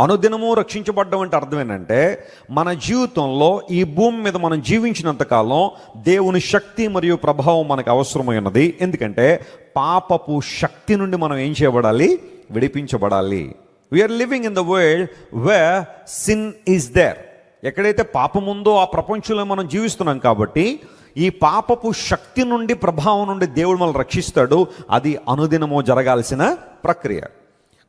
అనుదినము రక్షించబడ్డం అంటే అర్థం ఏంటంటే మన జీవితంలో ఈ భూమి మీద మనం జీవించినంతకాలం దేవుని శక్తి మరియు ప్రభావం మనకు అవసరమైనది. ఎందుకంటే పాపపు శక్తి నుండి మనం ఏం చేయబడాలి? విడిపించబడాలి. We are living in the world where sin is there. ఎక్కడైతే పాపం ఉందో ఆ ప్రపంచంలో మనం జీవిస్తున్నాం. కాబట్టి ఈ పాపపు శక్తి నుండి, ప్రభావం నుండి దేవుడు మనల్ని రక్షిస్తాడు. అది అనుదినము జరగాల్సిన ప్రక్రియ.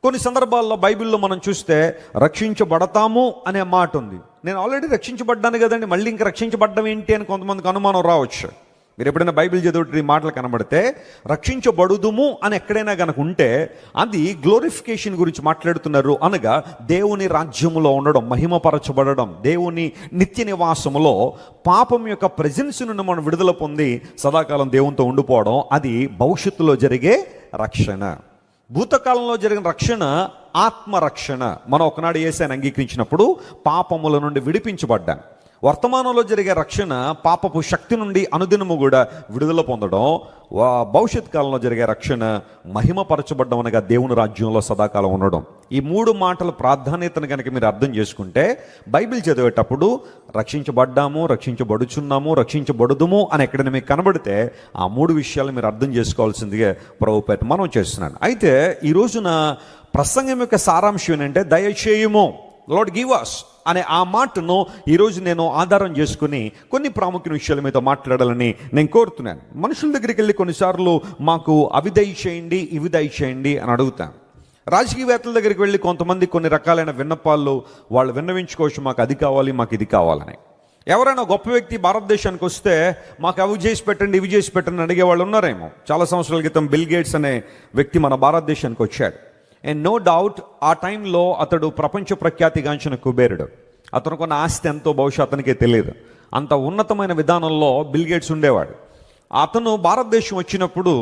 కొన్ని సందర్భాల్లో బైబిల్లో మనం చూస్తే రక్షించబడతాము అనే మాట ఉంది. నేను ఆల్రెడీ రక్షించబడ్డాను కదండి, మళ్ళీ ఇంకా రక్షించబడ్డం ఏంటి అని కొంతమందికి అనుమానం రావచ్చు. మీరు ఎప్పుడైనా బైబిల్ చదివితే ఈ మాటలు కనబడితే రక్షించబడుదుము అని ఎక్కడైనా కనుక ఉంటే అది గ్లోరిఫికేషన్ గురించి మాట్లాడుతున్నారు. అనగా దేవుని రాజ్యములో ఉండడం, మహిమపరచబడడం, దేవుని నిత్య నివాసములో పాపం యొక్క ప్రెజెన్స్ నుండి మనం విడుదల పొంది సదాకాలం దేవునితో ఉండిపోవడం, అది భవిష్యత్తులో జరిగే రక్షణ. భూతకాలంలో జరిగిన రక్షణ ఆత్మరక్షణ. మనం ఒకనాడు యేసుని అంగీకరించినప్పుడు పాపముల నుండి విడిపించబడ్డాం. వర్తమానంలో జరిగే రక్షణ పాపపు శక్తి నుండి అనుదినము కూడా విడుదల పొందడం. భవిష్యత్ కాలంలో జరిగే రక్షణ మహిమపరచబడ్డం, అనగా దేవుని రాజ్యంలో సదాకాలం ఉండడం. ఈ మూడు మాటల ప్రాధాన్యతను కనుక మీరు అర్థం చేసుకుంటే బైబిల్ చదివేటప్పుడు రక్షించబడ్డాము, రక్షించబడుచున్నాము, రక్షించబడుదుము అని ఎక్కడైనా మీకు కనబడితే ఆ మూడు విషయాలు మీరు అర్థం చేసుకోవాల్సిందిగా ప్రభుపేట మనం చేస్తున్నాను. అయితే ఈ రోజున ప్రసంగం యొక్క సారాంశం ఏంటంటే దయచేయుము, లార్డ్ గివ్ us అనే ఆ మాటను ఈరోజు నేను ఆధారం చేసుకుని కొన్ని ప్రాముఖ్య విషయాల మీద మాట్లాడాలని నేను కోరుతున్నాను. మనుషుల దగ్గరికి వెళ్ళి కొన్నిసార్లు మాకు అవి దయచేయండి, ఇవి దయచేయండి అని అడుగుతాను. రాజకీయవేత్తల దగ్గరికి వెళ్ళి కొంతమంది కొన్ని రకాలైన విన్నపాలు వాళ్ళు విన్నవించుకోవచ్చు, మాకు అది కావాలి, మాకు ఇది కావాలని. ఎవరైనా గొప్ప వ్యక్తి భారతదేశానికి వస్తే మాకు అవి చేసి పెట్టండి, ఇవి చేసి పెట్టండి అడిగే వాళ్ళు ఉన్నారేమో. చాలా సంవత్సరాల క్రితం బిల్ గేట్స్ అనే వ్యక్తి మన భారతదేశానికి వచ్చాడు. అండ్ నో డౌట్ ఆ టైంలో అతడు ప్రపంచ ప్రఖ్యాతిగాంచిన కుబేరుడు. అతనికి ఉన్న ఆస్తి ఎంతో బహుశా అతనికే తెలియదు. అంత ఉన్నతమైన విధానంలో బిల్ గేట్స్ ఉండేవాడు. అతను భారతదేశం వచ్చినప్పుడు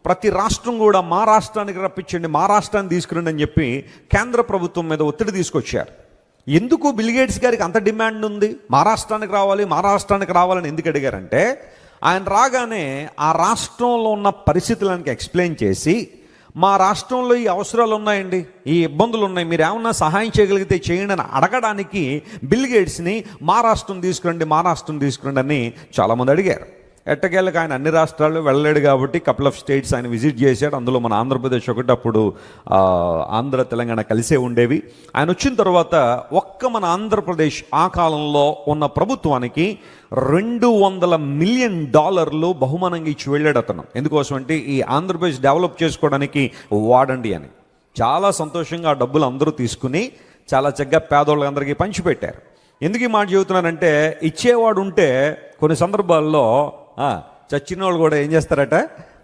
ప్రతి రాష్ట్రం కూడా మా రాష్ట్రానికి రప్పించండి, మా రాష్ట్రాన్ని తీసుకురండి అని చెప్పి కేంద్ర ప్రభుత్వం మీద ఒత్తిడి తీసుకొచ్చారు. ఎందుకు బిల్ గేట్స్ గారికి అంత డిమాండ్ ఉంది, మా రాష్ట్రానికి రావాలి, మా రాష్ట్రానికి రావాలని ఎందుకు అడిగారంటే, ఆయన రాగానే ఆ రాష్ట్రంలో ఉన్న పరిస్థితులను ఎక్స్ప్లెయిన్ చేసి, మా రాష్ట్రంలో ఈ అవసరాలు ఉన్నాయండి, ఈ ఇబ్బందులు ఉన్నాయి, మీరు ఏమన్నా సహాయం చేయగలిగితే చేయండి అని అడగడానికి బిల్ గేట్స్ని మా రాష్ట్రం తీసుకురండి, మా రాష్ట్రం తీసుకురండి అని చాలామంది అడిగారు. ఎట్టకేళ్ళకి ఆయన అన్ని రాష్ట్రాలు వెళ్ళలేడు కాబట్టి కపుల్ ఆఫ్ స్టేట్స్ ఆయన విజిట్ చేశాడు. అందులో మన ఆంధ్రప్రదేశ్ ఒకటి, అప్పుడు ఆంధ్ర తెలంగాణ కలిసే ఉండేవి. ఆయన వచ్చిన తర్వాత మన ఆంధ్రప్రదేశ్ ఆ కాలంలో ఉన్న ప్రభుత్వానికి $200 మిలియన్ బహుమానంగా ఇచ్చి వెళ్ళాడు అతను. ఎందుకోసం అంటే ఈ ఆంధ్రప్రదేశ్ డెవలప్ చేసుకోవడానికి వాడండి అని. చాలా సంతోషంగా ఆ డబ్బులు అందరూ తీసుకుని చాలా చక్కగా పేదోళ్ళందరికీ పంచిపెట్టారు. ఎందుకు ఈ మాట చెబుతున్నానంటే, ఇచ్చేవాడు ఉంటే కొన్ని సందర్భాల్లో చచ్చిన వాళ్ళు కూడా ఏం చేస్తారట,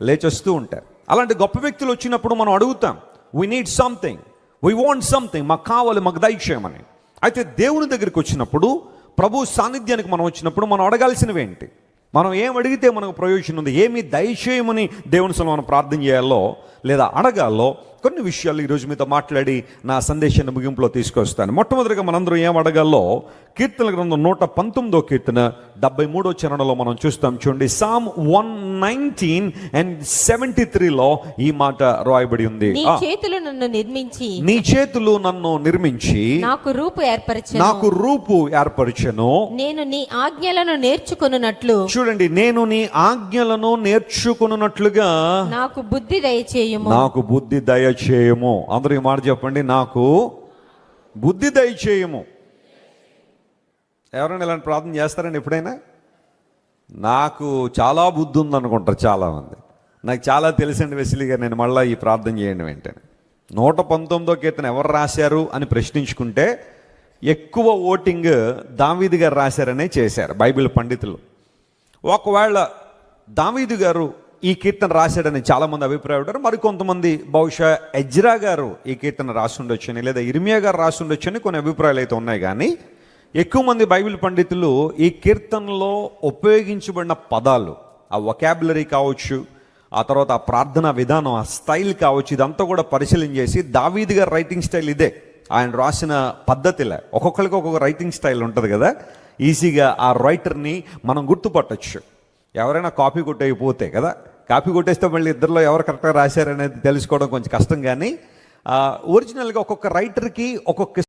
లేచొస్తూ ఉంటారు. అలాంటి గొప్ప వ్యక్తులు వచ్చినప్పుడు మనం అడుగుతాం, we need something, we want something, మాకు కావాలి, మాకు దయచేయమని. అయితే దేవుని దగ్గరికి వచ్చినప్పుడు, ప్రభు సాన్నిధ్యానికి మనం వచ్చినప్పుడు మనం అడగాల్సినవి ఏంటి? మనం ఏం అడిగితే మనకు ప్రయోజనం ఉంది, ఏమి దయచేయమని దేవుని సన్నిధిలో మనం ప్రార్థన చేయాలో లేదా అడగాలో కొన్ని విషయాలు ఈరోజు మీతో మాట్లాడి నా సందేశాన్ని ముగింపులో తీసుకొస్తాను. మొట్టమొదటిగా మనందరం ఏం అడగాలో కీర్తనల గ్రంథం 119వ కీర్తన 73వ చరణంలో మనం చూస్తాం. చూడండి, Psalm 119 and 73లో ఈ మాట రాయబడి ఉంది. నీ చేతులు నన్ను నిర్మించి నాకు రూపు ఏర్పరచెను. నేను నీ ఆజ్ఞలను నేర్చుకొనున్నట్లు, చూడండి, నేను నీ ఆజ్ఞలను నేర్చుకొనున్నట్లుగా నాకు బుద్ధి దయచేయము. నాకు బుద్ధి దయచేయము. అందరూ ఈ మాట చెప్పండి, నాకు బుద్ధి దయచేయము. ఎవరైనా ఇలాంటి ప్రార్థన చేస్తారండి ఎప్పుడైనా? నాకు చాలా బుద్ధి ఉందనుకుంటారు చాలామంది. నాకు చాలా తెలుసండి వెసిలి గారు, నేను మళ్ళీ ఈ ప్రార్థన చేయండి వెంటనే. 119వ కీర్తన ఎవరు రాశారు అని ప్రశ్నించుకుంటే ఎక్కువ ఓటింగ్ దావీదు గారు రాశారనే చేశారు బైబిల్ పండితులు. ఒకవేళ దావీదు గారు ఈ కీర్తన రాశాడని చాలామంది అభిప్రాయపడ్డారు. మరికొంతమంది బహుశా ఎజ్రా గారు ఈ కీర్తన రాసి ఉండొచ్చని, లేదా ఇర్మియా గారు రాసి ఉండొచ్చని కొన్ని అభిప్రాయాలు అయితే ఉన్నాయి. కానీ ఎక్కువ మంది బైబిల్ పండితులు ఈ కీర్తనలో ఉపయోగించబడిన పదాలు, ఆ వొకాబులరీ కావచ్చు, ఆ తర్వాత ఆ ప్రార్థనా విధానం, ఆ స్టైల్ కావచ్చు, ఇదంతా కూడా పరిశీలన చేసి దావీదు గారి రైటింగ్ స్టైల్ ఇదే, ఆయన రాసిన పద్ధతిలే. ఒక్కొక్కరికి ఒక్కొక్క రైటింగ్ స్టైల్ ఉంటుంది కదా, ఈజీగా ఆ రైటర్ని మనం గుర్తుపట్టచ్చు. ఎవరైనా కాపీ కొట్టేయపోతే కదా, కాపీ కొట్టేస్తే మళ్ళీ ఇద్దరిలో ఎవరు కరెక్ట్గా రాశారనేది తెలుసుకోవడం కొంచెం కష్టం. కానీ ఒరిజినల్గా ఒక్కొక్క రైటర్కి ఒక్కొక్క